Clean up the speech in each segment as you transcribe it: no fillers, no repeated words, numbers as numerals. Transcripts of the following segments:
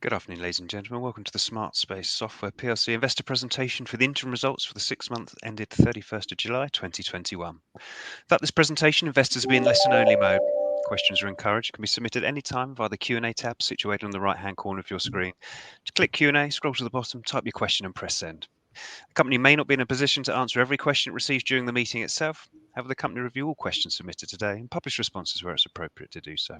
Good afternoon, ladies and gentlemen. Welcome to the SMARTSPACE Software PLC investor presentation for the interim results for the 6 months ended 31st of July 2021. Throughout this presentation, investors will be in listen-only mode. Questions are encouraged, can be submitted any time via the Q&A tab situated on the right-hand corner of your screen. Just click Q&A, scroll to the bottom, type your question and press send. The company may not be in a position to answer every question it receives during the meeting itself. However, the company review all questions submitted today and publish responses where it's appropriate to do so.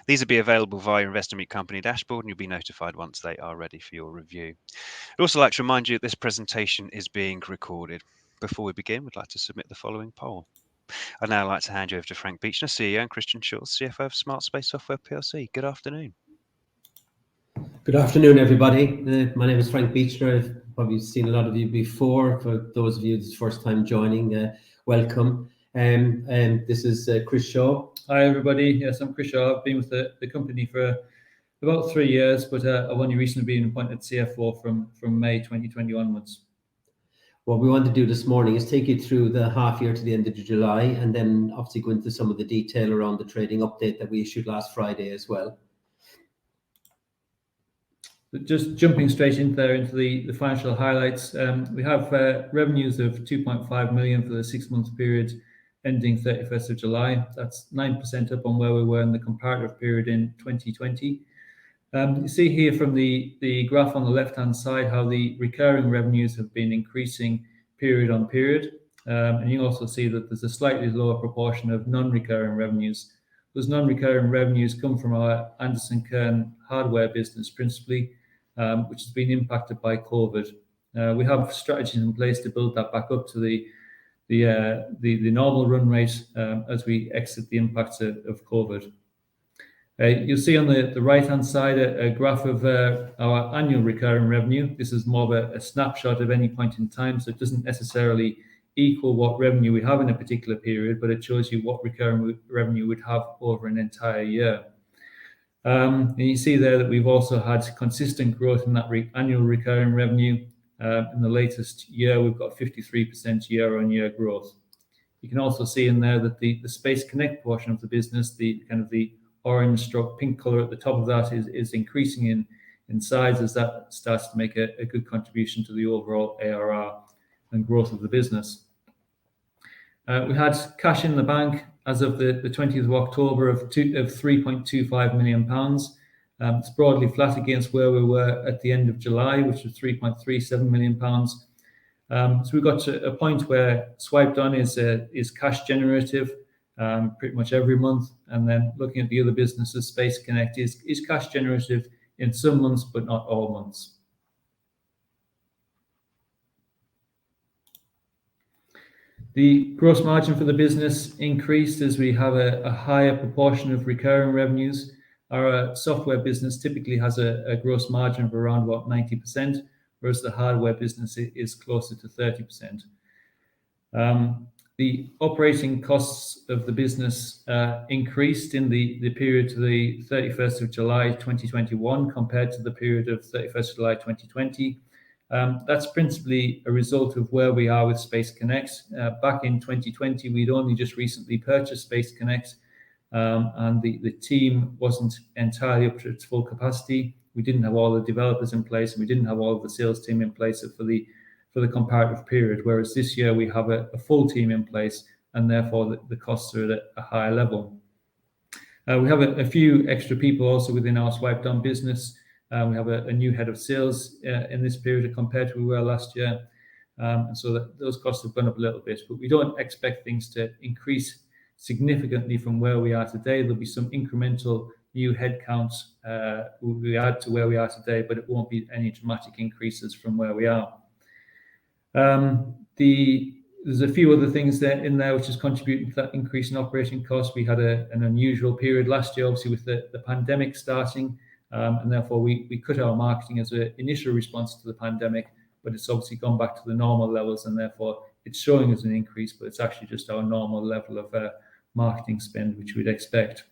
These will be available via Investor Meet Company dashboard, and you'll be notified once they are ready for your review. I'd also like to remind you that this presentation is being recorded. Before we begin, we'd like to submit the following poll. I'd now like to hand you over to Frank Beechner, CEO, and Christian Schulz, CFO of SMARTSPACE Software PLC. Good afternoon. Good afternoon, everybody. My name is Frank Beechner. I've probably seen a lot of you before. For those of you this first time joining, welcome. This is Chris Shaw. Hi, everybody. Yes, I'm Chris Shaw. I've been with the company for about 3 years, but I've only recently been appointed CFO from May 2020 onwards. What we want to do this morning is take you through the half year to the end of July, and then obviously go into some of the detail around the trading update that we issued last Friday as well. Just jumping straight into the financial highlights, we have revenues of 2.5 million for the 6-month period ending 31st of July. That's 9% up on where we were in the comparative period in 2020. You see here from the graph on the left-hand side how the recurring revenues have been increasing period on period. And you also see that there's a slightly lower proportion of non-recurring revenues. Those non-recurring revenues come from our Anderson Kern hardware business principally, which has been impacted by COVID. We have strategies in place to build that back up to the normal run rate as we exit the impacts of COVID. You'll see on the right-hand side a graph of our annual recurring revenue. This is more of a snapshot of any point in time, so it doesn't necessarily equal what revenue we have in a particular period, but it shows you what recurring revenue we'd have over an entire year. And you see there that we've also had consistent growth in that annual recurring revenue. In the latest year, we've got 53% year-on-year growth. You can also see in there that the Space Connect portion of the business, the orange stroke pink color at the top of that is increasing in size as that starts to make a good contribution to the overall ARR and growth of the business. We had cash in the bank as of the 20th of October of 3.25 million pounds. It's broadly flat against where we were at the end of July, which was 3.37 million pounds. So we got to a point where swipedon is cash generative pretty much every month, and then looking at the other businesses, Space Connect is cash generative in some months, but not all months. The gross margin for the business increased as we have a higher proportion of recurring revenues. Our software business typically has a gross margin of around about 90%, whereas the hardware business is closer to 30%. The operating costs of the business increased in the period to the 31st of July 2021 compared to the period of 31st of July 2020. That's principally a result of where we are with Space Connect. Back in 2020, we'd only just recently purchased Space Connect, and the team wasn't entirely up to its full capacity. We didn't have all the developers in place, and we didn't have all of the sales team in place for the comparative period, whereas this year we have a full team in place, and therefore the costs are at a higher level. We have a few extra people also within our swipedon business. We have a new head of sales in this period compared to where we were last year. And so those costs have gone up a little bit, but we don't expect things to increase significantly from where we are today. There'll be some incremental new headcounts we add to where we are today, but it won't be any dramatic increases from where we are. There's a few other things there which is contributing to that increase in operating costs. We had an unusual period last year, obviously with the pandemic starting, and therefore we cut our marketing as an initial response to the pandemic, but it's obviously gone back to the normal levels, and therefore it's showing as an increase, but it's actually just our normal level of marketing spend, which we'd expect.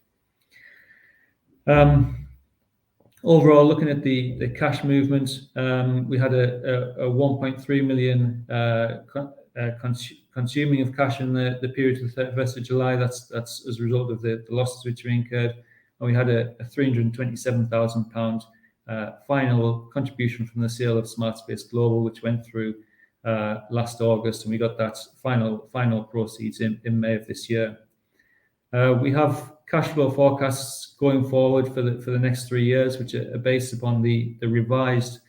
Overall, looking at the cash movement, we had a 1.3 million consuming of cash in the period to the 31st of July. That's as a result of the losses which we incurred. And we had a 327,000 pound final contribution from the sale of SmartSpace Global, which went through last August, and we got that final proceeds in May of this year. We have cash flow forecasts going forward for the next 3 years, which are based upon the revised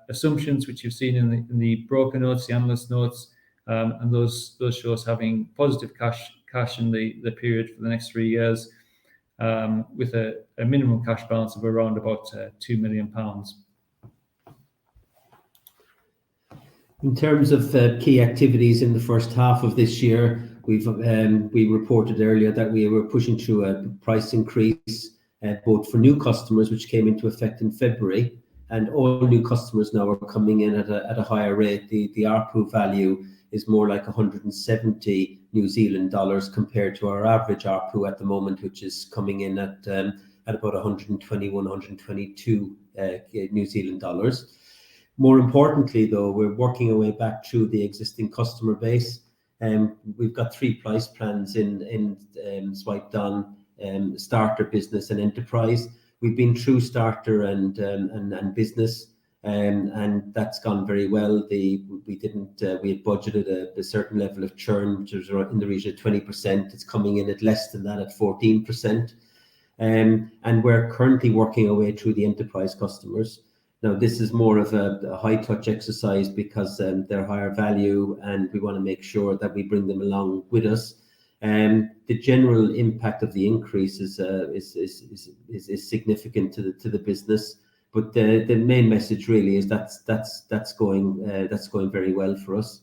assumptions which you've seen in the broker notes, the analyst notes, and those show us having positive cash in the period for the next 3 years, with a minimum cash balance of around about £2 million. In terms of key activities in the first half of this year, we reported earlier that we were pushing through a price increase, both for new customers, which came into effect in February, and all new customers now are coming in at a higher rate. The ARPU value is more like 170 New Zealand dollars compared to our average ARPU at the moment, which is coming in at about 121, 122 New Zealand dollars. More importantly, though, we're working our way back through the existing customer base. We've got 3 price plans in SwipedOn, Starter, Business, and Enterprise. We've been through Starter and Business, and that's gone very well. We had budgeted a certain level of churn, which was in the region of 20%. It's coming in at less than that, at 14%. And we're currently working our way through the Enterprise customers. Now, this is more of a high-touch exercise because they're higher value, and we want to make sure that we bring them along with us. The general impact of the increase is significant to the business, but the main message really is that's going very well for us.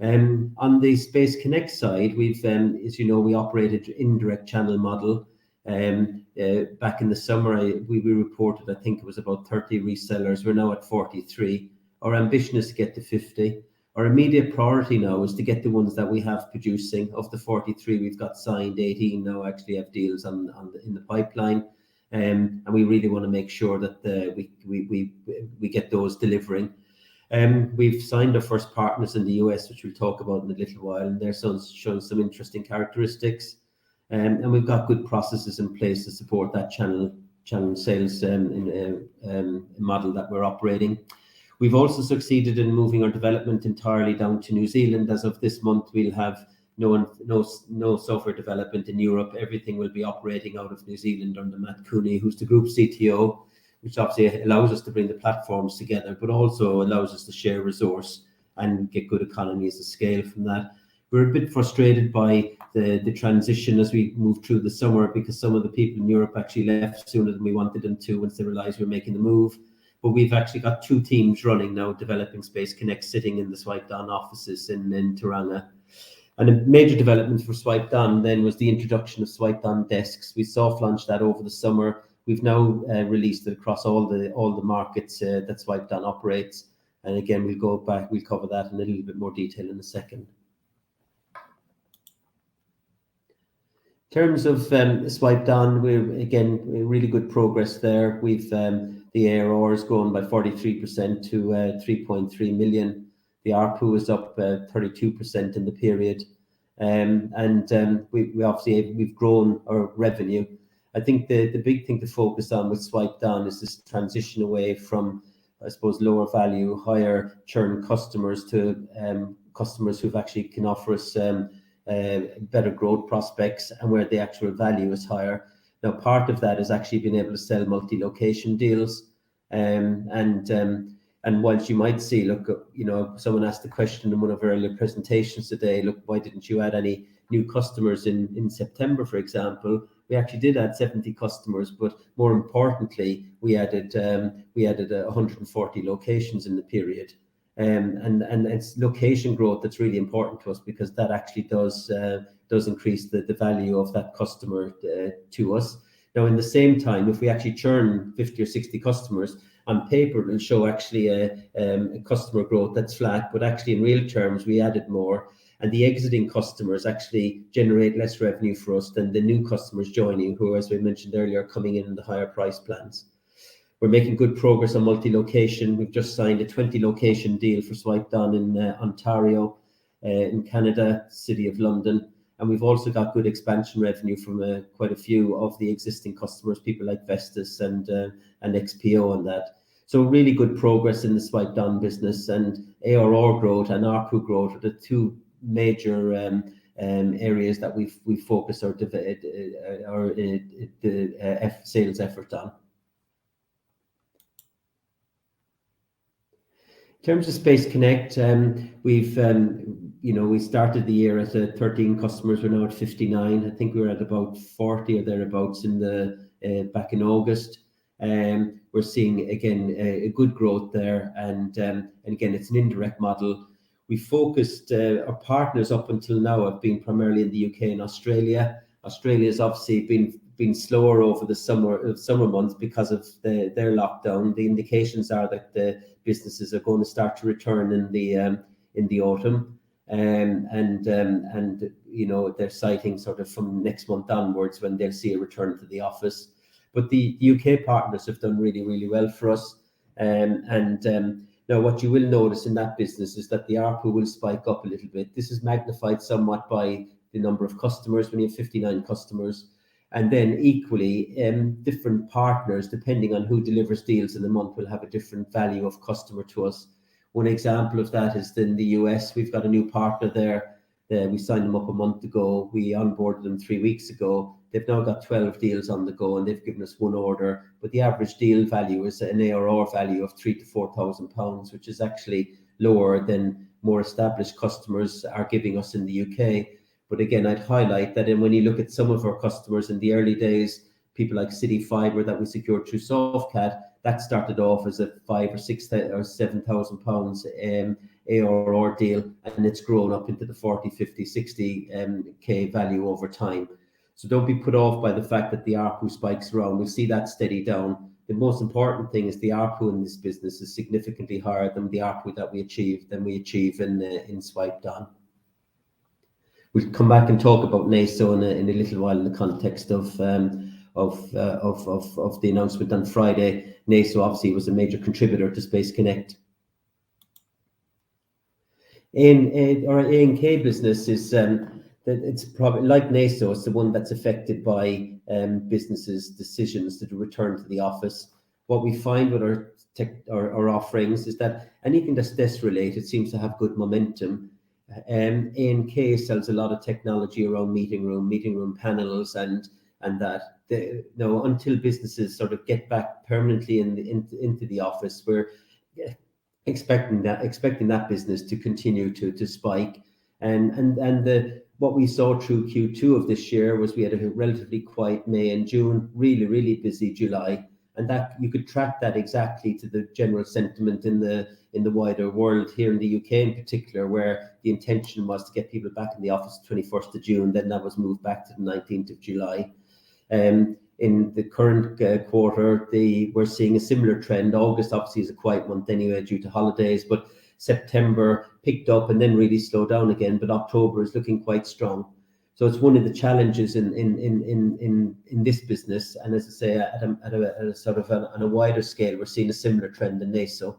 On the Space Connect side, we've as you know, we operated indirect channel model. Back in the summer, we reported, I think it was about 30 resellers. We're now at 43. Our ambition is to get to 50. Our immediate priority now is to get the ones that we have producing. Of the 43 we've got signed, 18 now actually have deals in the pipeline, and we really want to make sure that we get those delivering. We've signed our first partners in the US, which we'll talk about in a little while, and they're showing some interesting characteristics. And we've got good processes in place to support that channel sales model that we're operating. We've also succeeded in moving our development entirely down to New Zealand. As of this month, we'll have no software development in Europe. Everything will be operating out of New Zealand under Matt Cooney, who's the group CTO, which obviously allows us to bring the platforms together, but also allows us to share resource and get good economies of scale from that. We're a bit frustrated by the transition as we move through the summer, because some of the people in Europe actually left sooner than we wanted them to once they realized we were making the move. But we've actually got 2 teams running now, developing Space Connect, sitting in the SwipedOn offices in Tauranga. And a major development for SwipedOn then was the introduction of SwipedOn desks. We soft launched that over the summer. We've now released it across all the markets that SwipedOn operates. And again, we'll cover that in a little bit more detail in a second. In terms of SwipedOn, we're really good progress there. We've the ARR has grown by 43% to 3.3 million. The ARPU is up 32% in the period, and we've grown our revenue. I think the big thing to focus on with SwipedOn is this transition away from, I suppose, lower value, higher churn customers to customers who actually can offer us better growth prospects and where the actual value is higher. Now, part of that is actually being able to sell multi-location deals, and whilst you might see, look, you know, someone asked the question in one of our earlier presentations today, look, why didn't you add any new customers in September, for example? We actually did add 70 customers, but more importantly, we added 140 locations in the period. And it's location growth that's really important to us, because that actually does increase the value of that customer to us. Now, in the same time, if we actually churn 50 or 60 customers, on paper it'll show actually a customer growth that's flat, but actually in real terms we added more, and the exiting customers actually generate less revenue for us than the new customers joining, who, as we mentioned earlier, are coming in the higher price plans. We're making good progress on multi-location. We've just signed a 20-location deal for SwipedOn in Ontario, in Canada, City of London, And we've also got good expansion revenue from quite a few of the existing customers, people like Vestas and XPO and that. So really good progress in the swipedon business, and ARR growth and ARPU growth are the two major areas that we focus our sales effort on. In terms of Space Connect, we've we started the year at 13 customers. We're now at 59. I think we were at about 40 or thereabouts in the back in August. We're seeing again a good growth there, and again it's an indirect model. We focused our partners up until now have been primarily in the UK and Australia. Australia has obviously been slower over the summer months because of their lockdown. The indications are that the businesses are going to start to return in the autumn, and they're citing sort of from next month onwards when they'll see a return to the office. But the UK partners have done really, really well for us, now what you will notice in that business is that the ARPU will spike up a little bit. This is magnified somewhat by the number of customers when you have 59 customers. And then equally, different partners, depending on who delivers deals in the month, will have a different value of customer to us. One example of that is in the US. We've got a new partner there. We signed them up a month ago. We onboarded them 3 weeks ago. They've now got 12 deals on the go, and they've given us one order. But the average deal value is an ARR value of £3,000 to £4,000, which is actually lower than more established customers are giving us in the UK. But again, I'd highlight that when you look at some of our customers in the early days, people like City Fibre that we secured through Softcat, that started off as a £5,000 or £6,000 or £7,000 ARR deal, and it's grown up into the 40, 50, 60k value over time. So don't be put off by the fact that the ARPU spikes around. We'll see that steady down. The most important thing is the ARPU in this business is significantly higher than the ARPU that we achieve in swipedon. We'll come back and talk about NASO in a little while in the context of the announcement on Friday. NASO obviously was a major contributor to Space Connect. Our A&K business is it's probably like NASO. It's the one that's affected by businesses' decisions to return to the office. What we find with our offerings is that anything that's desk related seems to have good momentum. A&K sells a lot of technology around meeting room panels, and that until businesses sort of get back permanently into the office, we're expecting that business to continue to spike. What we saw through Q2 of this year was we had a relatively quiet May and June, really, really busy July, and that you could track that exactly to the general sentiment in the wider world, here in the UK in particular, where the intention was to get people back in the office 21st of June, then that was moved back to the 19th of July. In the current quarter, we're seeing a similar trend. August obviously is a quiet month anyway due to holidays, but September picked up and then really slowed down again, but October is looking quite strong. So it's one of the challenges in this business, and as I say, at a sort of on a wider scale, we're seeing a similar trend in NASO.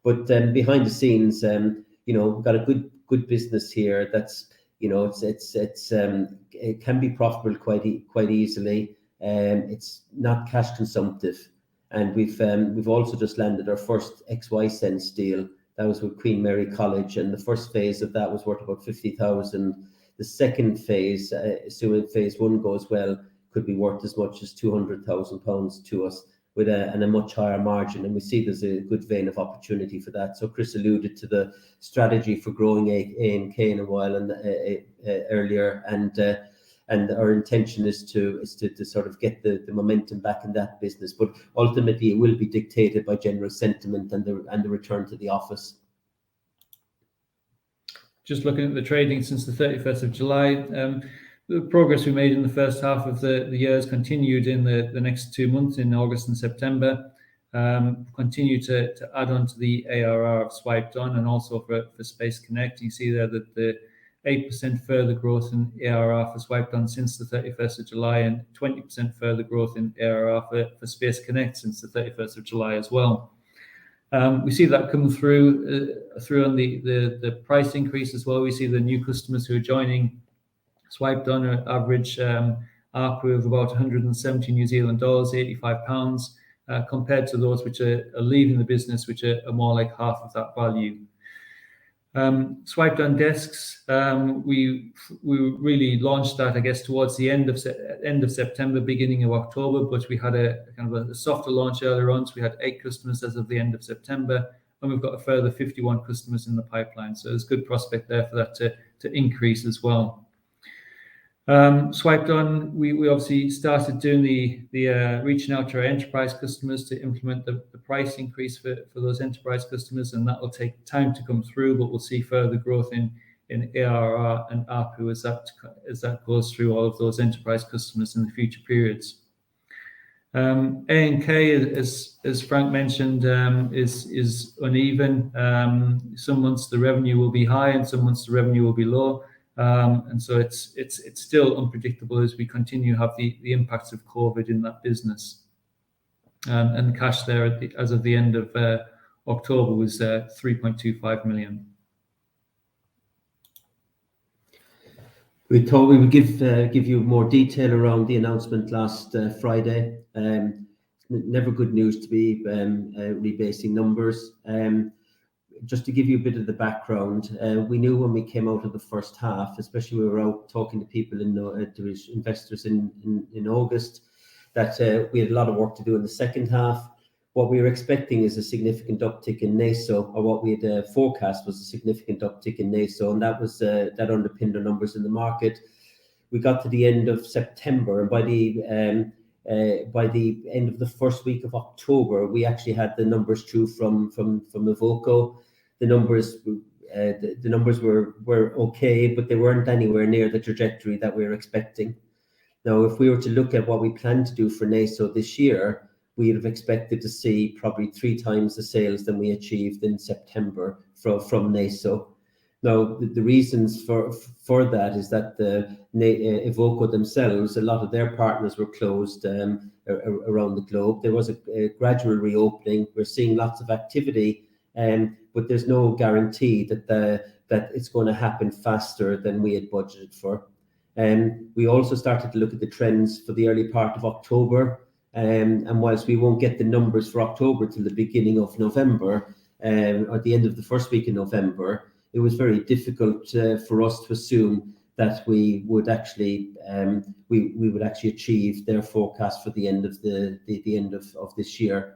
But behind the scenes, we've got a good business here. That's it can be profitable quite easily. It's not cash consumptive, and we've also just landed our first XY Sense deal. That was with Queen Mary College, and the first phase of that was worth about 50,000. The second phase, assuming phase one goes well, could be worth as much as £200,000 to us, with a much higher margin, and we see there's a good vein of opportunity for that. So Chris alluded to the strategy for growing A&K in a while and earlier, and our intention is to sort of get the momentum back in that business, but ultimately it will be dictated by general sentiment and the return to the office. Just looking at the trading since the 31st of July, the progress we made in the first half of the year has continued in the next 2 months, in August and September. Continue to add on to the ARR of swipedon, and also for Space Connect. You see there that the 8% further growth in ARR for swipedon since the 31st of July, and 20% further growth in ARR for Space Connect since the 31st of July as well. We see that come through on the price increase as well. We see the new customers who are joining swipedon an average ARPU of about 170 New Zealand dollars, £85, compared to those which are leaving the business, which are more like half of that value. Swipedon desks, we really launched that, I guess, towards the end of September, beginning of October, but we had a kind of a softer launch earlier on. So we had 8 customers as of the end of September, and we've got a further 51 customers in the pipeline. So there's good prospect there for that to increase as well. SwipeDon, we obviously started doing the reaching out to our enterprise customers to implement the price increase for those enterprise customers, and that will take time to come through, but we'll see further growth in ARR and ARPU as that goes through all of those enterprise customers in the future periods. A&K, as Frank mentioned, is uneven. Some months the revenue will be high, and some months the revenue will be low. And so it's still unpredictable as we continue to have the impacts of COVID in that business. And cash there as of the end of October was 3.25 million. We thought we would give you more detail around the announcement last Friday. Never good news to be rebasing numbers. Just to give you a bit of the background, we knew when we came out of the first half, especially we were out talking to people to investors in August, that we had a lot of work to do in the second half. What we were expecting is a significant uptick in NASO, or what we had forecast was a significant uptick in NASO, and that underpinned our numbers in the market. We got to the end of September, and by the end of the first week of October, we actually had the numbers through from Evoco. The numbers were okay, but they weren't anywhere near the trajectory that we were expecting. Now, if we were to look at what we plan to do for NASO this year, we'd have expected to see probably 3 times the sales than we achieved in September from NASO. Now, the reasons for that is that Evoco themselves, a lot of their partners were closed around the globe. There was a gradual reopening. We're seeing lots of activity, but there's no guarantee that it's going to happen faster than we had budgeted for. We also started to look at the trends for the early part of October, and whilst we won't get the numbers for October till the beginning of November, or the end of the first week in November, it was very difficult for us to assume that we would actually achieve their forecast for the end of the end of this year.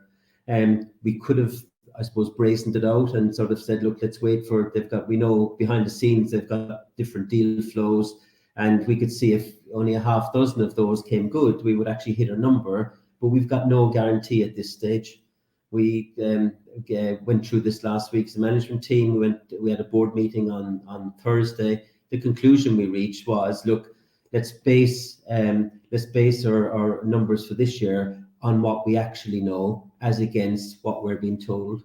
We could have, I suppose, brazened it out and sort of said, look, let's wait for, we know behind the scenes they've got different deal flows, and we could see if only a half dozen of those came good, we would actually hit a number, but we've got no guarantee at this stage. We went through this last week as a management team. We had a board meeting on Thursday. The conclusion we reached was, look, let's base our numbers for this year on what we actually know, as against what we're being told.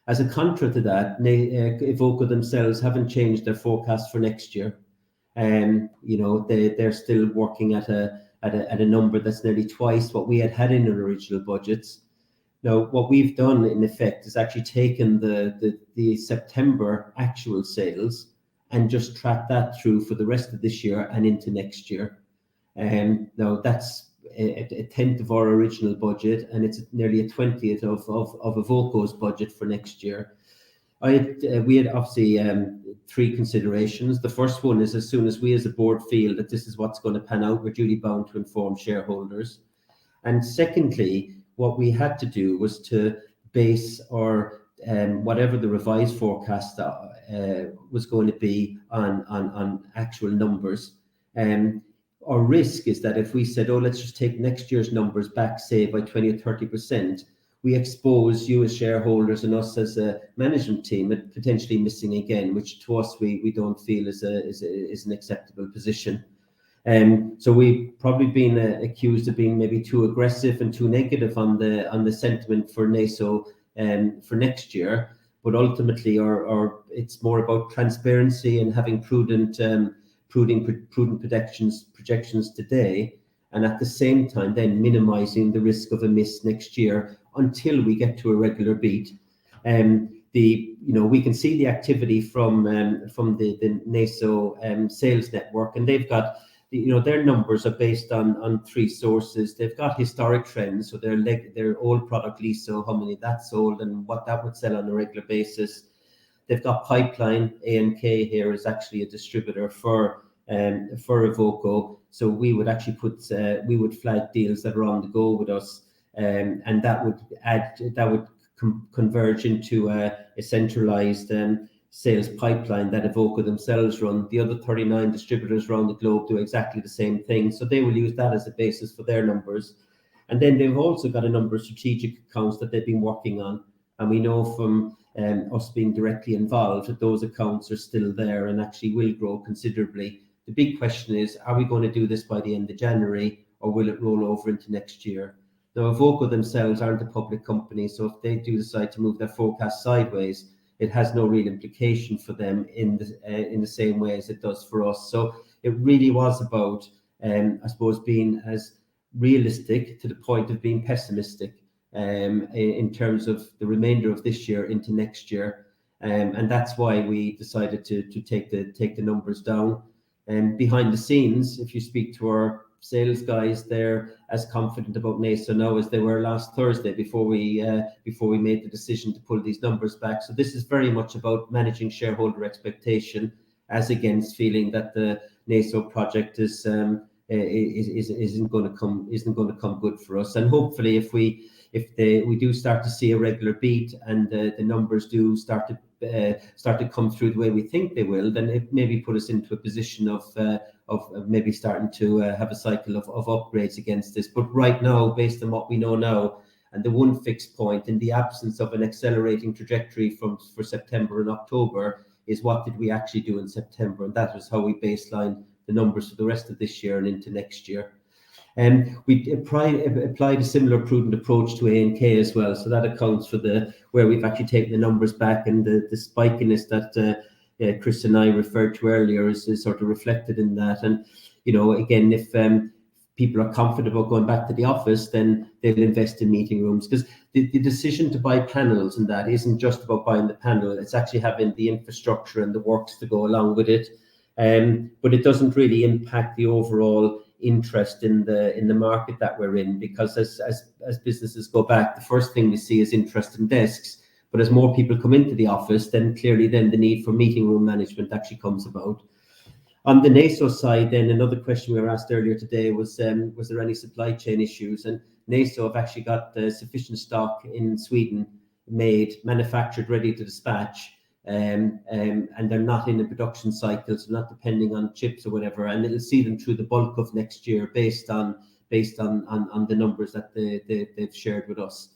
As a contra to that, Evoco themselves haven't changed their forecast for next year. They're still working at a number that's nearly twice what we had in our original budgets. Now, what we've done in effect is actually taken the September actual sales and just tracked that through for the rest of this year and into next year. Now that's a tenth of our original budget, and it's nearly a 20th of Evoco's budget for next year. We had obviously 3 considerations. The first one is, as soon as we as a board feel that this is what's going to pan out, we're duly bound to inform shareholders. And secondly, what we had to do was to base our whatever the revised forecast was going to be on actual numbers. Our risk is that if we said, oh, let's just take next year's numbers back, say by 20 or 30%, we expose you as shareholders and us as a management team at potentially missing again, which to us we don't feel is an acceptable position. So we've probably been accused of being maybe too aggressive and too negative on the sentiment for NASO for next year. But ultimately, it's more about transparency and having prudent projections today, and at the same time then minimizing the risk of a miss next year until we get to a regular beat. we can see the activity from the NASO sales network, and they've got, their numbers are based on three sources. They've got historic trends, so their old product LISO, how many that sold and what that would sell on a regular basis. They've got pipeline. A&K here is actually a distributor for Evoco, so we would actually we would flag deals that are on the go with us, and that would converge into a centralized sales pipeline that Evoco themselves run. The other 39 distributors around the globe do exactly the same thing, so they will use that as a basis for their numbers. And then they've also got a number of strategic accounts that they've been working on, and we know from us being directly involved that those accounts are still there and actually will grow considerably. The big question is, are we going to do this by the end of January, or will it roll over into next year? Now, Evoco themselves aren't a public company, so if they do decide to move their forecast sideways, it has no real implication for them in the same way as it does for us. So it really was about, I suppose, being as realistic to the point of being pessimistic in terms of the remainder of this year into next year, and that's why we decided to take the numbers down. And behind the scenes, if you speak to our sales guys, they're as confident about NASO now as they were last Thursday before we made the decision to pull these numbers back. So this is very much about managing shareholder expectation, as against feeling that the NASO project isn't going to come good for us. And hopefully, if we do start to see a regular beat and the numbers do start to come through the way we think they will, then it maybe put us into a position of maybe starting to have a cycle of upgrades against this. But right now, based on what we know now, and the one fixed point in the absence of an accelerating trajectory for September and October, is what did we actually do in September, and that was how we baseline the numbers for the rest of this year and into next year. And we applied a similar prudent approach to A&K as well, so that accounts for where we've actually taken the numbers back, and the spikiness that Chris and I referred to earlier is sort of reflected in that. And again, if people are comfortable going back to the office, then they'll invest in meeting rooms, because the decision to buy panels and that isn't just about buying the panel, it's actually having the infrastructure and the works to go along with it. But it doesn't really impact the overall interest in the market that we're in, because as businesses go back, the first thing we see is interest in desks. But as more people come into the office, then clearly the need for meeting room management actually comes about. On the NASO side, then another question we were asked earlier today was there any supply chain issues? And NASO have actually got sufficient stock in Sweden, made, manufactured, ready to dispatch. And they're not in a production cycle, so not depending on chips or whatever, and it'll see them through the bulk of next year based on the numbers that they've shared with us.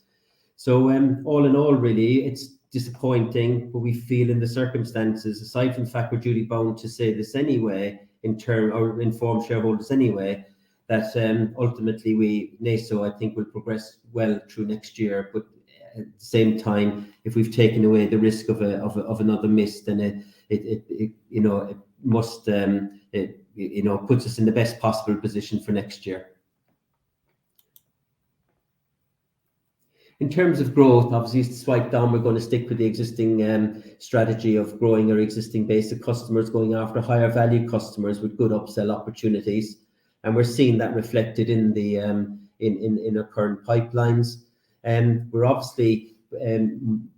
So all in all, really, it's disappointing, but we feel in the circumstances, aside from the fact we're duty bound to say this anyway, or inform shareholders anyway, that ultimately NASO, I think, will progress well through next year. But at the same time, if we've taken away the risk of another miss, then it must puts us in the best possible position for next year. In terms of growth, obviously, swipe down, we're going to stick with the existing strategy of growing our existing base of customers, going after higher value customers with good upsell opportunities, and we're seeing that reflected in the in our current pipelines. And we're obviously,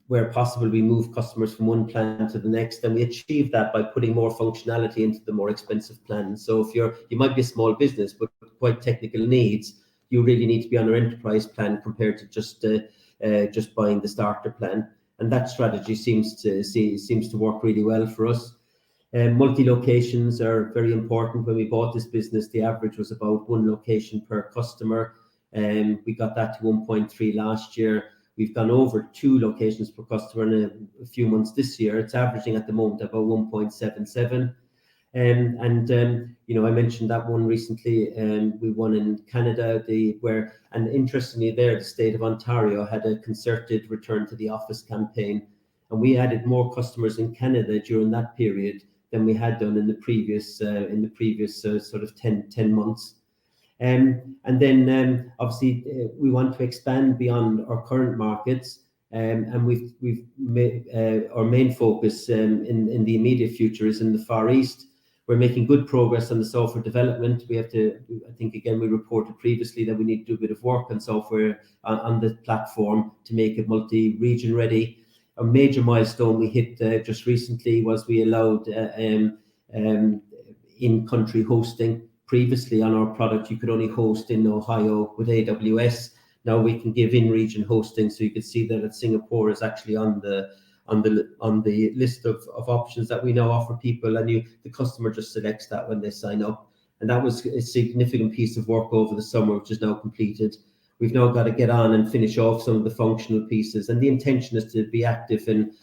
where possible, we move customers from one plan to the next, and we achieve that by putting more functionality into the more expensive plans. So if you might be a small business, but quite technical needs, you really need to be on our enterprise plan compared to just buying the starter plan. And that strategy seems to work really well for us. Multi-locations are very important. When we bought this business, the average was about one location per customer. We got that to 1.3 last year. We've gone over 2 locations per customer in a few months this year. It's averaging at the moment about 1.77. I mentioned that one recently. We won in Canada, and interestingly there, the state of Ontario had a concerted return to the office campaign, and we added more customers in Canada during that period than we had done in the previous sort of 10 months. And then obviously we want to expand beyond our current markets. and we've made our main focus in the immediate future is in the Far East. We're making good progress on the software development. We have to, I think again, we reported previously that we need to do a bit of work on software on the platform to make it multi-region ready. A major milestone we hit just recently was we allowed in-country hosting. Previously on our product, you could only host in Ohio with AWS. Now we can give in-region hosting, so you can see that Singapore is actually on the list of options that we now offer people, and the customer just selects that when they sign up. And that was a significant piece of work over the summer, which is now completed. We've now got to get on and finish off some of the functional pieces, and the intention is to be active in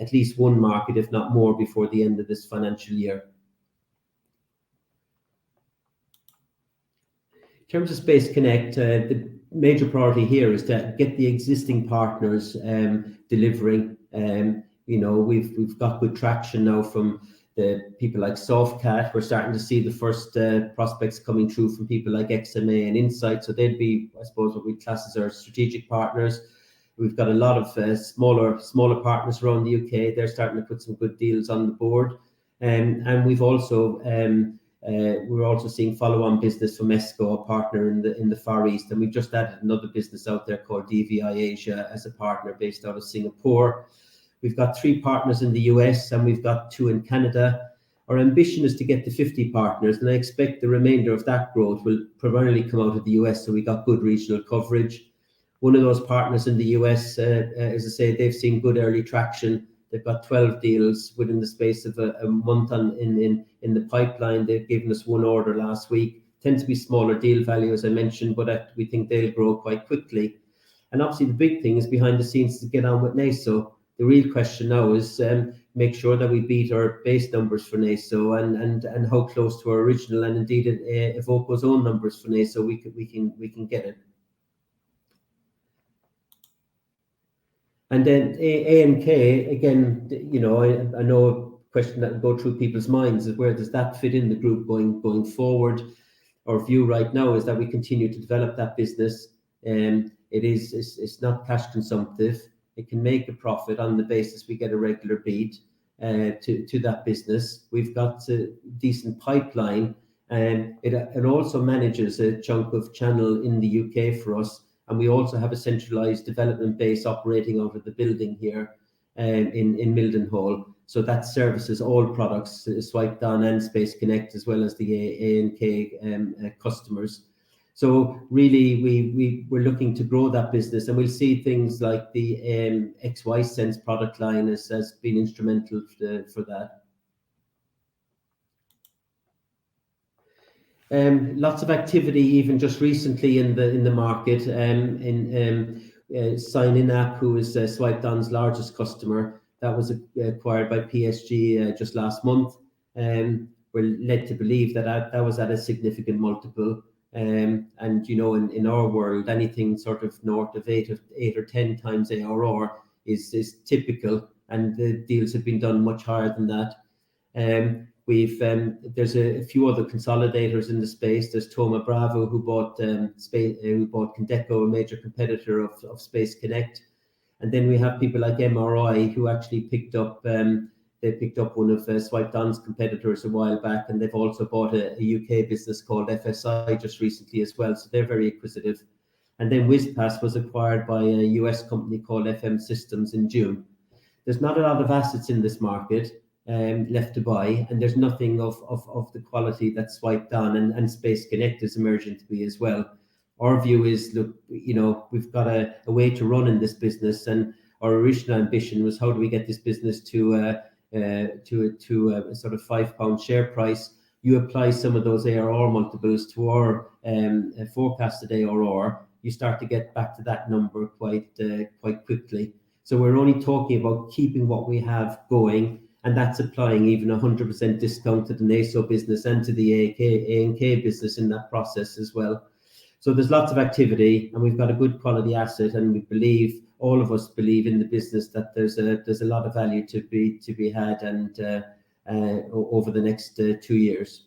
at least one market, if not more, before the end of this financial year. In terms of Space Connect, the major priority here is to get the existing partners delivering. We've got good traction now from the people like Softcat. We're starting to see the first prospects coming through from people like XMA and Insight. So they'd be, I suppose, what we class as our strategic partners. We've got a lot of smaller partners around the UK. They're starting to put some good deals on the board. And we've also we're also seeing follow-on business from ESCO, a partner in the Far East, and we've just added another business out there called DVI Asia as a partner based out of Singapore. We've got 3 partners in the US and we've got 2 in Canada. Our ambition is to get to 50 partners, and I expect the remainder of that growth will primarily come out of the US, so we got good regional coverage. One of those partners in the US, as I say, they've seen good early traction. They've got 12 deals within the space of a month in the pipeline. They've given us 1 order last week. Tend to be smaller deal value, as I mentioned, but we think they'll grow quite quickly. And obviously the big thing is behind the scenes to get on with NASO. The real question now is make sure that we beat our base numbers for NASO and how close to our original and indeed Evoco's own numbers for NASO we can get it. And then A&K, again, I know a question that will go through people's minds is where does that fit in the group going forward? Our view right now is that we continue to develop that business. It's not cash consumptive. It can make a profit on the basis we get a regular beat to that business. We've got a decent pipeline, and it also manages a chunk of channel in the UK for us. And we also have a centralized development base operating out of the building here in Mildenhall. So that services all products, swipedon and Space Connect, as well as the A&K customers. So really, we're looking to grow that business, and we'll see things like the XY Sense product line has been instrumental for that. Lots of activity, even just recently in the market. Sign In App, who is swipedon's largest customer, that was acquired by PSG just last month. We're led to believe that was at a significant multiple. And in our world, anything sort of north of 8 or 10 times ARR is typical, and the deals have been done much higher than that. There's a few other consolidators in the space. There's Thoma Bravo, who bought Condeco, a major competitor of Space Connect, and then we have people like MRI, who actually picked up one of swipedon's competitors a while back, and they've also bought a UK business called FSI just recently as well. So they're very acquisitive. And then WizPass was acquired by a US company called FM Systems in June. There's not a lot of assets in this market left to buy, and there's nothing of the quality that swipedon and Space Connect is emerging to be as well. Our view is, look, we've got a way to run in this business, and our original ambition was how do we get this business to a sort of £5 share price. You apply some of those ARR multiples to our forecasted ARR, you start to get back to that number quite quickly. So we're only talking about keeping what we have going, and that's applying even 100% discount to the NASO business and to the A&K business in that process as well. So there's lots of activity, and we've got a good quality asset, and we believe, all of us believe in the business, that there's a lot of value to be had and over the next 2 years.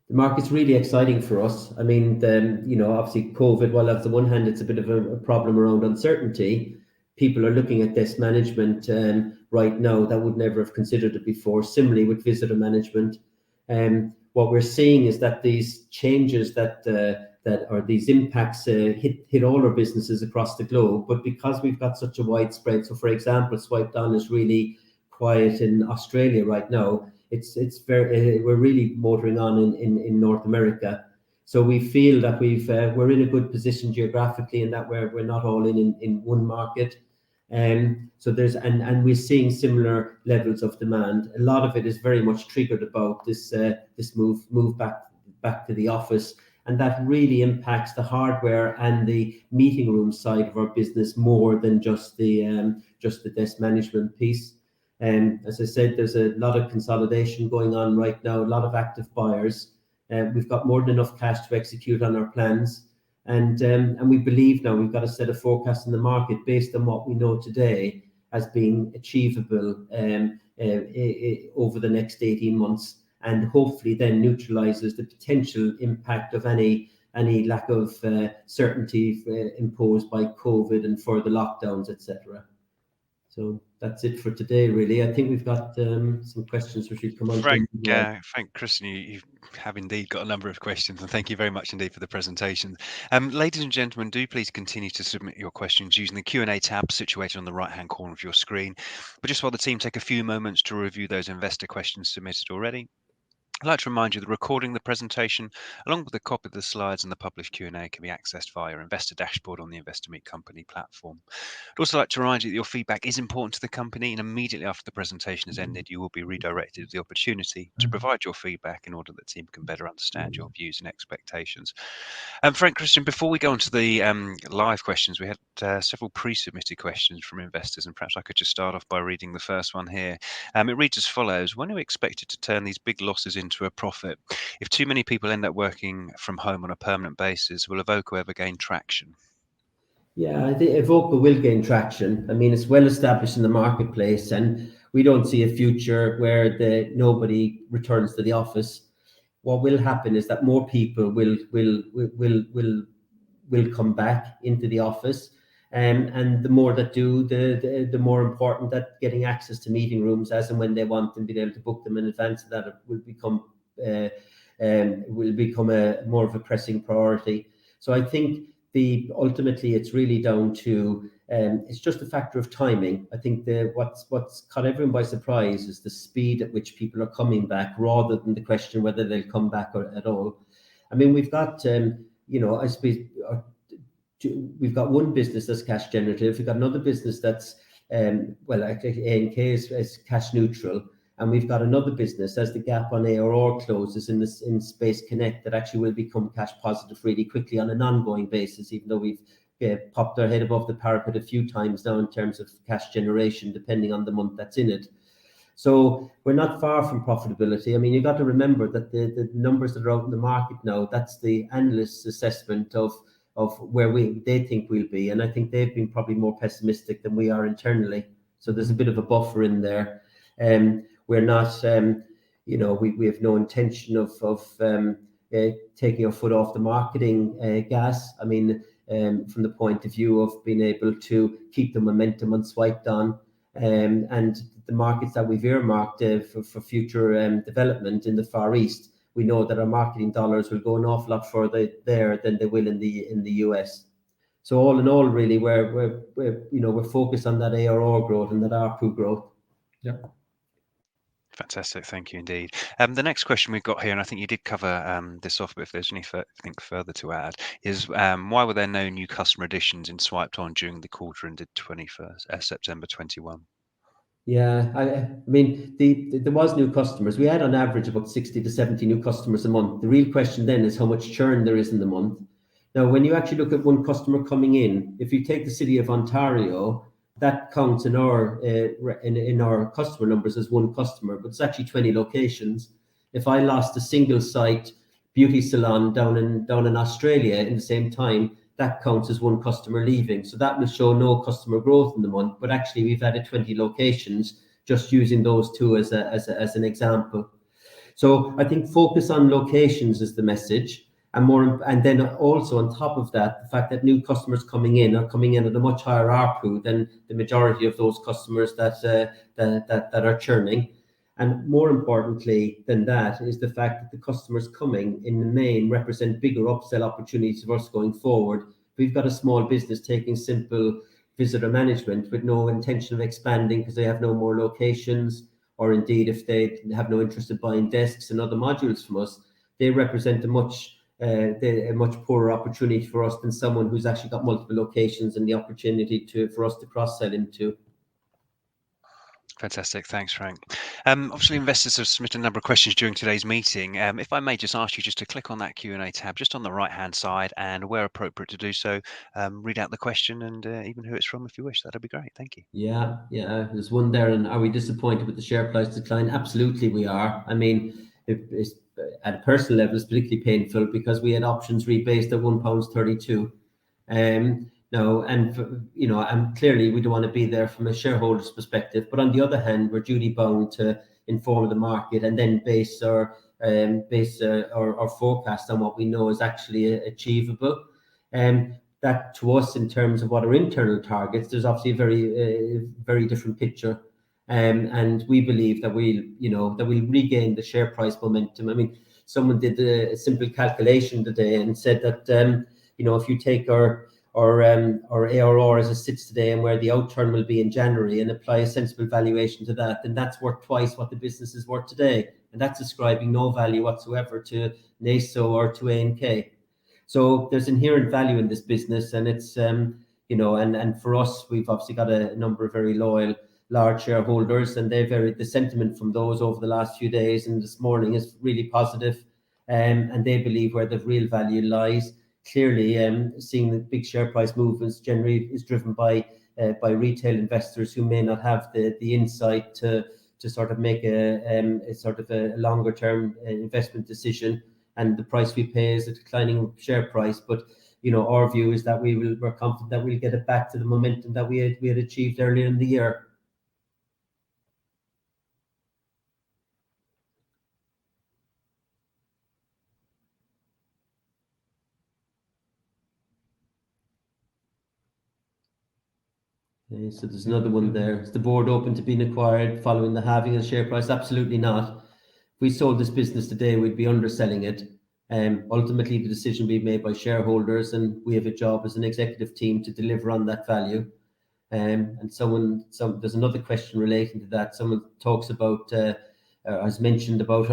The market's really exciting for us. I mean, obviously COVID, while on the one hand it's a bit of a problem around uncertainty, people are looking at desk management right now that would never have considered it before. Similarly with visitor management, what we're seeing is that these changes these impacts hit all our businesses across the globe. But because we've got such a widespread, so for example, swipedon is really quiet in Australia right now. It's very we're really motoring on in North America. So we feel that we're in a good position geographically, and that we're not all in one market. So and we're seeing similar levels of demand. A lot of it is very much triggered about this move back to the office, and that really impacts the hardware and the meeting room side of our business more than just the desk management piece. As I said, there's a lot of consolidation going on right now, a lot of active buyers. We've got more than enough cash to execute on our plans. And we believe now we've got a set of forecasts in the market based on what we know today as being achievable over the next 18 months, and hopefully then neutralizes the potential impact of any lack of certainty imposed by COVID and further lockdowns, etc. So that's it for today, really. I think we've got some questions which we've come on. Frank, Christian, you have indeed got a number of questions, and thank you very much indeed for the presentation. Ladies and gentlemen, do please continue to submit your questions using the Q&A tab situated on the right-hand corner of your screen. But just while the team take a few moments to review those investor questions submitted already, I'd like to remind you that recording the presentation, along with a copy of the slides and the published Q&A, can be accessed via your investor dashboard on the Investor Meet Company platform. I'd also like to remind you that your feedback is important to the company, and immediately after the presentation has ended, you will be redirected to the opportunity to provide your feedback in order that the team can better understand your views and expectations. Frank, Christian, before we go on to the live questions, we had several pre-submitted questions from investors, and perhaps I could just start off by reading the first one here. It reads as follows: when are we expected to turn these big losses into a profit? If too many people end up working from home on a permanent basis, will Evoco ever gain traction? Yeah, I think Evoco will gain traction. I mean, it's well established in the marketplace, and we don't see a future where nobody returns to the office. What will happen is that more people will come back into the office, and the more that do, the more important that getting access to meeting rooms as and when they want, and being able to book them in advance of that will become a more of a pressing priority. So I think ultimately it's really down to it's just a factor of timing. I think what's caught everyone by surprise is the speed at which people are coming back, rather than the question whether they'll come back at all. I mean, we've got I suppose we've got one business that's cash generative. We've got another business that's actually A&K is cash neutral, and we've got another business as the gap on ARR closes in Space Connect that actually will become cash positive really quickly on an ongoing basis, even though we've popped our head above the parapet a few times now in terms of cash generation, depending on the month that's in it. So we're not far from profitability. I mean, you've got to remember that the numbers that are out in the market now, that's the analyst's assessment of where they think we'll be. And I think they've been probably more pessimistic than we are internally. So there's a bit of a buffer in there. We're not, we have no intention of taking our foot off the marketing gas. I mean, from the point of view of being able to keep the momentum on swipedon, and the markets that we've earmarked for future development in the Far East, we know that our marketing dollars will go an awful lot further there than they will in the US. So all in all, really, we're focused on that ARR growth and that ARPU growth. Yeah. Fantastic, thank you indeed. The next question we've got here, and I think you did cover this off, but if there's anything further to add, is why were there no new customer additions in swipedon during the quarter ended 21st September 21? Yeah, I mean, there was new customers. We had on average about 60 to 70 new customers a month. The real question then is how much churn there is in the month. Now, when you actually look at one customer coming in, if you take the city of Ontario, that counts in our customer numbers as one customer, but it's actually 20 locations. If I lost a single site beauty salon down in Australia in the same time, that counts as one customer leaving. So that will show no customer growth in the month, but actually we've added 20 locations just using those two as an example. So I think focus on locations is the message, and then also on top of that, the fact that new customers coming in are coming in at a much higher ARPU than the majority of those customers that are churning. And more importantly than that is the fact that the customers coming in the main represent bigger upsell opportunities for us going forward. We've got a small business taking simple visitor management with no intention of expanding because they have no more locations, or indeed if they have no interest in buying desks and other modules from us, they represent a much poorer opportunity for us than someone who's actually got multiple locations and the opportunity for us to cross-sell into. Fantastic. Thanks, Frank. Obviously, investors have submitted a number of questions during today's meeting. If I may just ask you just to click on that Q&A tab just on the right-hand side, and where appropriate to do so, read out the question and even who it's from if you wish. That'd be great. Thank you. Yeah. There's one there. And are we disappointed with the share price decline? Absolutely, we are. I mean, it's, at a personal level, it's particularly painful because we had options rebased at £1.32. No, and clearly we don't want to be there from a shareholder's perspective. But on the other hand, we're duty bound to inform the market and then base our forecast on what we know is actually achievable. That to us, in terms of what our internal targets, there's obviously a very different picture. And we believe that we'll regain the share price momentum. I mean, someone did a simple calculation today and said that if you take our ARR as it sits today and where the outturn will be in January and apply a sensible valuation to that, then that's worth twice what the business is worth today. And that's ascribing no value whatsoever to NASO or to A&K. So there's inherent value in this business, and it's and for us, we've obviously got a number of very loyal large shareholders, and the sentiment from those over the last few days and this morning is really positive, and they believe where the real value lies. Clearly, seeing the big share price movements generally is driven by retail investors who may not have the insight to sort of make a sort of a longer term investment decision, and the price we pay is a declining share price. But our view is that we're confident that we'll get it back to the momentum that we had achieved earlier in the year. Okay, so there's another one there. Is the board open to being acquired following the halving of the share price? Absolutely not. If we sold this business today, we'd be underselling it. Ultimately, the decision will be made by shareholders, and we have a job as an executive team to deliver on that value. And there's another question relating to that. Someone talks about, as mentioned about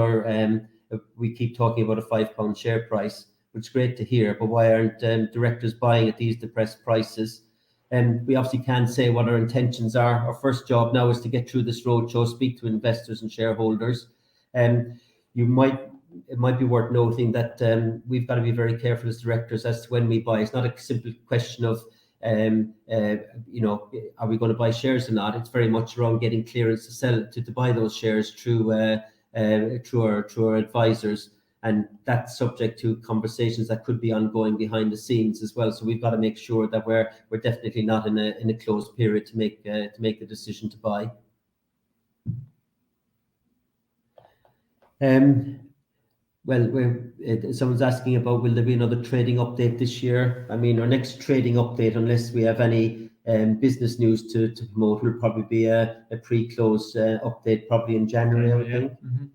we keep talking about a £5 share price, which is great to hear, but why aren't directors buying at these depressed prices? And we obviously can't say what our intentions are. Our first job now is to get through this roadshow, speak to investors and shareholders. It might be worth noting that we've got to be very careful as directors as to when we buy. It's not a simple question of, are we going to buy shares or not? It's very much around getting clearance to sell, to buy those shares through our advisors. And that's subject to conversations that could be ongoing behind the scenes as well. So we've got to make sure that we're definitely not in a closed period to make the decision to buy. Someone's asking about, will there be another trading update this year? I mean, our next trading update, unless we have any business news to promote, will probably be a pre-close update, probably in January, I would think. Mm-hmm.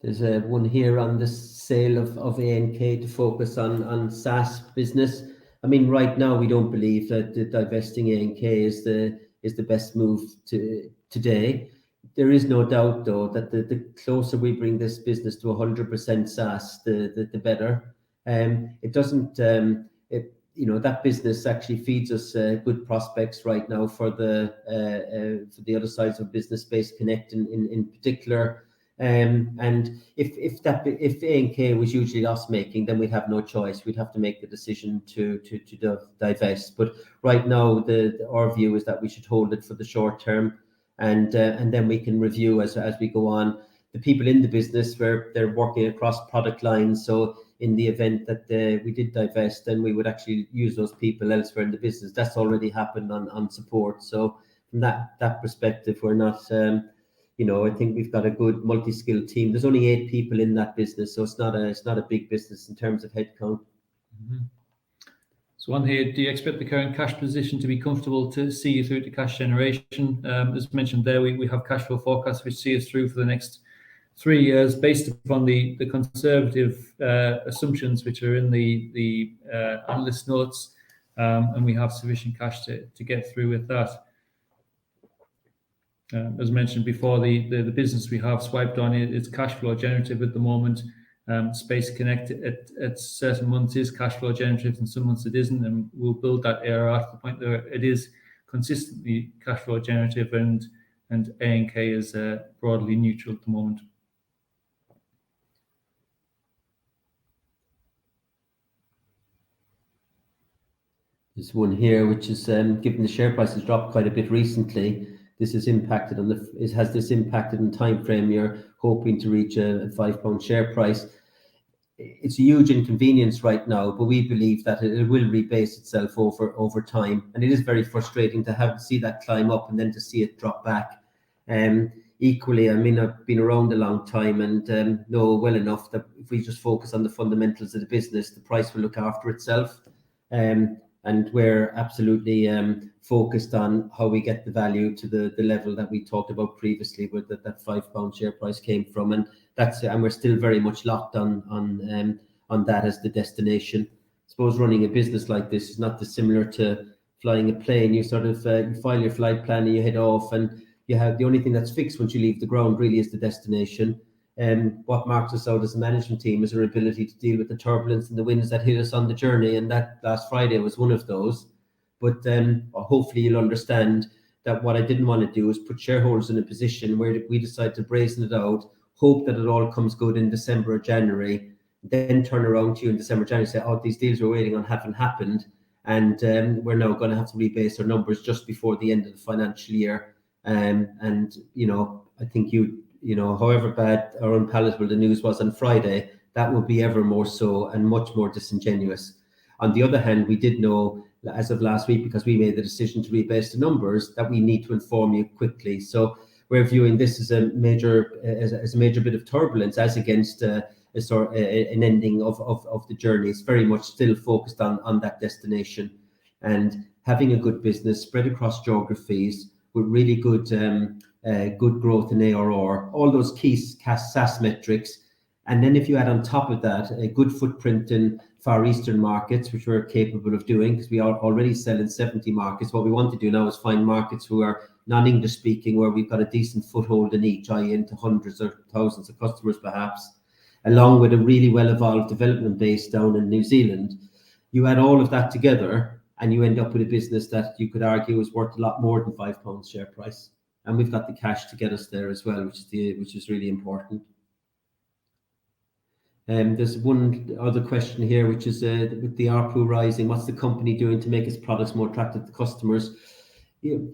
There's one here on the sale of A&K to focus on SaaS business. I mean, right now we don't believe that divesting A&K is the best move today. There is no doubt, though, that the closer we bring this business to 100% SaaS, the better. It doesn't, that business actually feeds us good prospects right now for the other sides of Business Space Connect in particular. And if A&K was usually loss making, then we'd have no choice. We'd have to make the decision to divest. But right now, our view is that we should hold it for the short term, and then we can review as we go on. The people in the business, where they're working across product lines, so in the event that we did divest, then we would actually use those people elsewhere in the business. That's already happened on support. So from that perspective, we're not. I think we've got a good multi-skilled team. There's only 8 people in that business, so it's not a big business in terms of headcount. So on here, do you expect the current cash position to be comfortable to see you through to cash generation? As mentioned there, we have cash flow forecasts which see us through for the next 3 years based upon the conservative assumptions which are in the analyst notes, and we have sufficient cash to get through with that. As mentioned before, the business we have, swipedon, is cash flow generative at the moment. Space Connect at certain months is cash flow generative, and some months it isn't, and we'll build that ARR to the point where it is consistently cash flow generative, and A&K is broadly neutral at the moment. There's one here which is given the share price has dropped quite a bit recently. This has impacted has this impacted on time frame you're hoping to reach a £5 share price? It's a huge inconvenience right now, but we believe that it will rebase itself over time, and it is very frustrating to see that climb up and then to see it drop back. Equally, I mean, I've been around a long time and know well enough that if we just focus on the fundamentals of the business, the price will look after itself. And we're absolutely focused on how we get the value to the level that we talked about previously, where that £5 share price came from, and we're still very much locked on that as the destination. I suppose running a business like this is not dissimilar to flying a plane. You sort of you file your flight plan and you head off, and you have the only thing that's fixed once you leave the ground really is the destination. What marks us out as a management team is our ability to deal with the turbulence and the winds that hit us on the journey, and that last Friday was one of those. But hopefully you'll understand that what I didn't want to do is put shareholders in a position where we decide to brazen it out, hope that it all comes good in December or January, then turn around to you in December, January, say, oh, these deals we're waiting on haven't happened, and we're now going to have to rebase our numbers just before the end of the financial year. And I think however bad or unpalatable the news was on Friday, that would be ever more so and much more disingenuous. On the other hand, we did know as of last week, because we made the decision to rebase the numbers, that we need to inform you quickly. So we're viewing this as a major bit of turbulence as against an ending of the journey. It's very much still focused on that destination, and having a good business spread across geographies with really good growth in ARR, all those key SaaS metrics. And then if you add on top of that a good footprint in Far Eastern markets, which we're capable of doing because we are already selling 70 markets. What we want to do now is find markets who are non-English speaking, where we've got a decent foothold in each, i.e. into hundreds or thousands of customers perhaps, along with a really well-evolved development base down in New Zealand. You add all of that together and you end up with a business that you could argue is worth a lot more than £5 share price. And we've got the cash to get us there as well, which is really important. There's one other question here, which is with the ARPU rising, what's the company doing to make its products more attractive to customers? The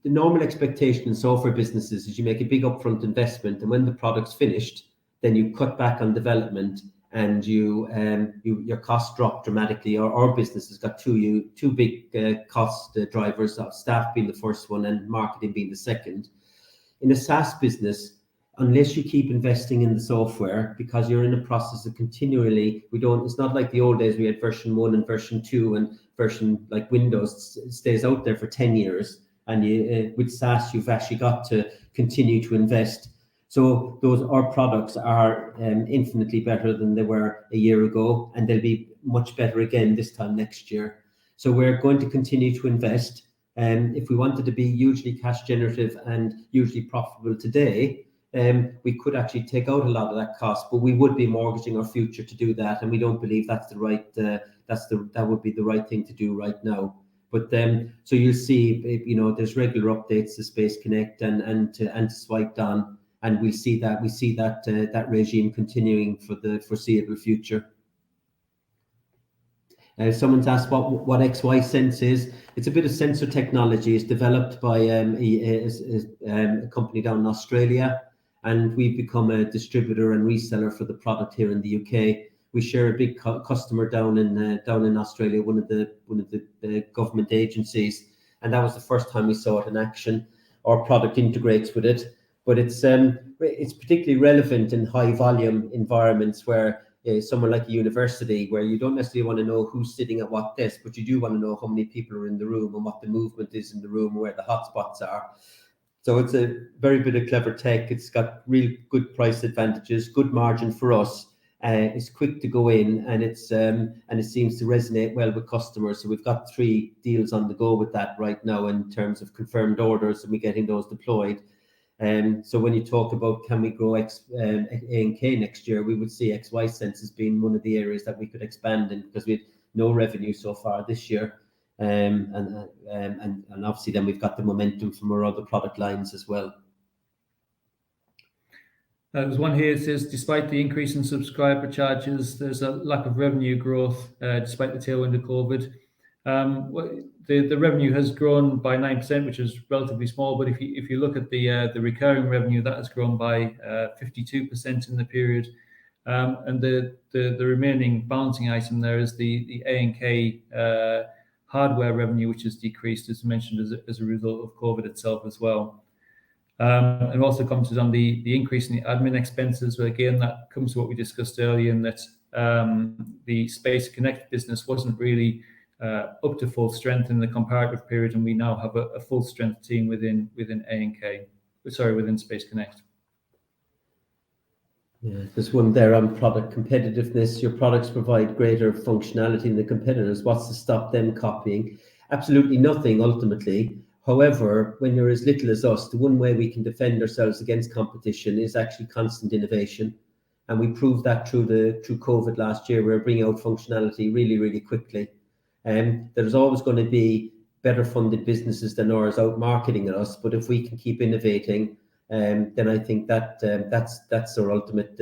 normal expectation in software businesses is you make a big upfront investment, and when the product's finished, then you cut back on development, and your costs drop dramatically. Our business has got two big cost drivers, of staff being the first one and marketing being the second. In a SaaS business, unless you keep investing in the software, because you're in a process of continually, it's not like the old days we had version 1 and version 2, and version like Windows stays out there for 10 years. And with SaaS, you've actually got to continue to invest. So our products are infinitely better than they were a year ago, and they'll be much better again this time next year. So we're going to continue to invest. If we wanted to be hugely cash generative and hugely profitable today, we could actually take out a lot of that cost, but we would be mortgaging our future to do that, and we don't believe that's the right. That would be the right thing to do right now. But so you'll see, there's regular updates to Space Connect and to swipedon, and we see that regime continuing for the foreseeable future. Someone's asked what XY Sense is. It's a bit of sensor technology. It's developed by a company down in Australia, and we've become a distributor and reseller for the product here in the UK. We share a big customer down in Australia, one of the government agencies, and that was the first time we saw it in action. Our product integrates with it, but it's particularly relevant in high volume environments where somewhere like a university, where you don't necessarily want to know who's sitting at what desk, but you do want to know how many people are in the room and what the movement is in the room, where the hotspots are. So it's a very bit of clever tech. It's got real good price advantages, good margin for us. It's quick to go in, and it seems to resonate well with customers. So we've got 3 deals on the go with that right now in terms of confirmed orders, and we're getting those deployed. So when you talk about can we grow A&K next year, we would see XY Sense as being one of the areas that we could expand in, because we had no revenue so far this year. And obviously then we've got the momentum from our other product lines as well. There's one here that says, despite the increase in subscriber charges, there's a lack of revenue growth despite the tailwind of COVID. The revenue has grown by 9%, which is relatively small, but if you look at the recurring revenue, that has grown by 52% in the period, and the remaining balancing item there is the A&K hardware revenue, which has decreased, as mentioned, as a result of COVID itself as well. And also commented on the increase in the admin expenses, but again, that comes to what we discussed earlier, in that the Space Connect business wasn't really up to full strength in the comparative period, and we now have a full strength team within A&K, within Space Connect. Yeah, there's one there on product competitiveness. Your products provide greater functionality than the competitors. What's to stop them copying? Absolutely nothing, ultimately. However, when you're as little as us, the one way we can defend ourselves against competition is actually constant innovation. And we proved that through COVID last year. We were bringing out functionality really, really quickly. There's always going to be better funded businesses than ours out marketing at us. But if we can keep innovating, then I think that's our ultimate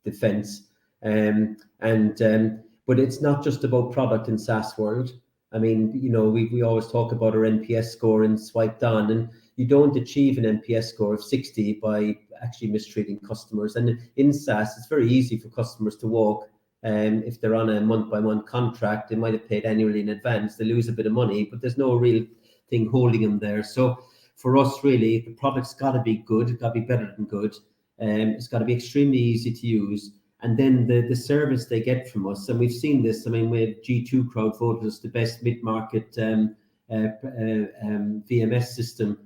defense. But it's not just about product in SaaS world. I mean, we always talk about our NPS score in swipedon, and you don't achieve an NPS score of 60 by actually mistreating customers. And in SaaS, it's very easy for customers to walk. If they're on a month-by-month contract, they might have paid annually in advance. They lose a bit of money, but there's no real thing holding them there. So for us, really, the product's got to be good. It's got to be better than good. It's got to be extremely easy to use. And then the service they get from us, and we've seen this. I mean, we had G2 Crowd voted us the best mid-market VMS system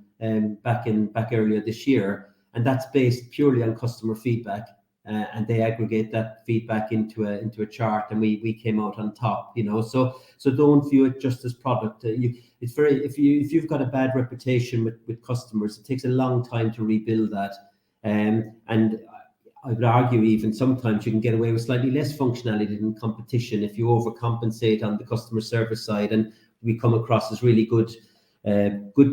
back earlier this year, and that's based purely on customer feedback. And they aggregate that feedback into a chart, and we came out on top. So don't view it just as product. If you've got a bad reputation with customers, it takes a long time to rebuild that. And I would argue even sometimes you can get away with slightly less functionality than competition if you overcompensate on the customer service side, and we come across as really good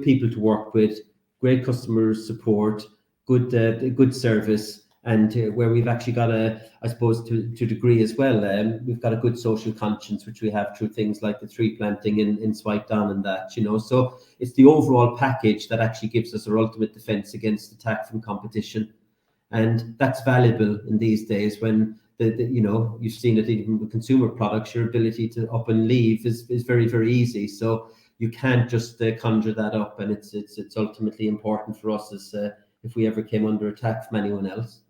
people to work with, great customer support, good service, and where we've actually got I suppose to a degree as well, we've got a good social conscience, which we have through things like the tree planting in swipedon and that, So it's the overall package that actually gives us our ultimate defense against attack from competition. And that's valuable in these days when you've seen it even with consumer products. Your ability to up and leave is very, very easy. So you can't just conjure that up, and it's ultimately important for us as if we ever came under attack from anyone else.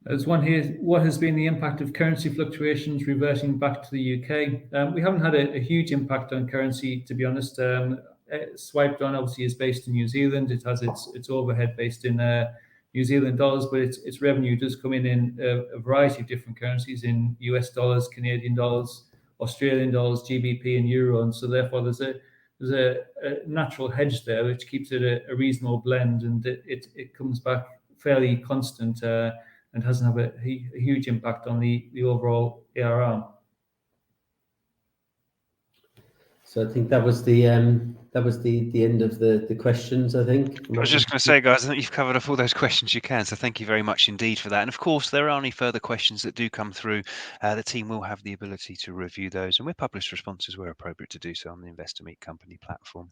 There's one here. What has been the impact of currency fluctuations reverting back to the UK? We haven't had a huge impact on currency, to be honest. swipedon obviously is based in New Zealand. It has its overhead based in New Zealand dollars, but its revenue does come in a variety of different currencies, in US dollars, Canadian dollars, Australian dollars, GBP, and euro. And so therefore there's a natural hedge there, which keeps it a reasonable blend, and it comes back fairly constant and doesn't have a huge impact on the overall ARR. So I think that was the end of the questions, I think. I was just going to say, guys, I think you've covered off all those questions you can, so thank you very much indeed for that. And of course, there are any further questions that do come through, the team will have the ability to review those, and we'll publish responses where appropriate to do so on the Investor Meet Company platform.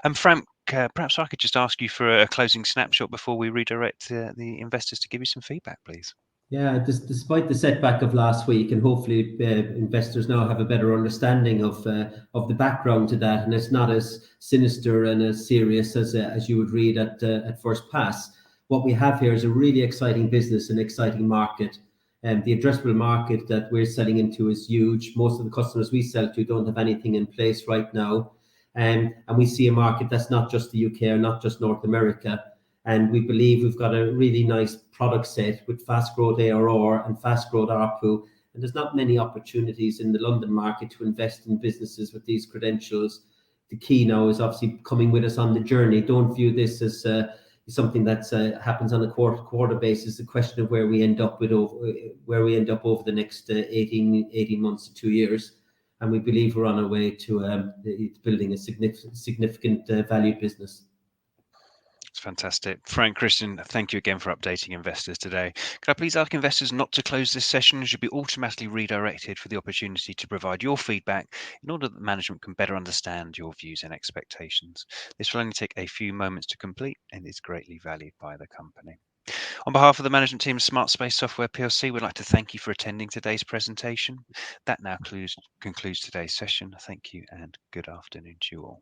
And Frank, perhaps I could just ask you for a closing snapshot before we redirect the investors to give you some feedback, please. Yeah, despite the setback of last week, and hopefully investors now have a better understanding of the background to that, and it's not as sinister and as serious as you would read at first pass. What we have here is a really exciting business, an exciting market, and the addressable market that we're selling into is huge. Most of the customers we sell to don't have anything in place right now, and we see a market that's not just the UK or not just North America. And we believe we've got a really nice product set with fast growth ARR and fast growth ARPU. And there's not many opportunities in the London market to invest in businesses with these credentials. The key now is obviously coming with us on the journey. Don't view this as something that happens on a quarter basis. The question of where we end up over the next 18 months to 2 years. And we believe we're on our way to building a significant value business. It's fantastic. Frank, Christian, thank you again for updating investors today. Could I please ask investors not to close this session, as you'll be automatically redirected for the opportunity to provide your feedback in order that management can better understand your views and expectations. This will only take a few moments to complete and is greatly valued by the company. On behalf of the management team of SmartSpace Software PLC, we'd like to thank you for attending today's presentation. That now concludes today's session. Thank you and good afternoon to you all.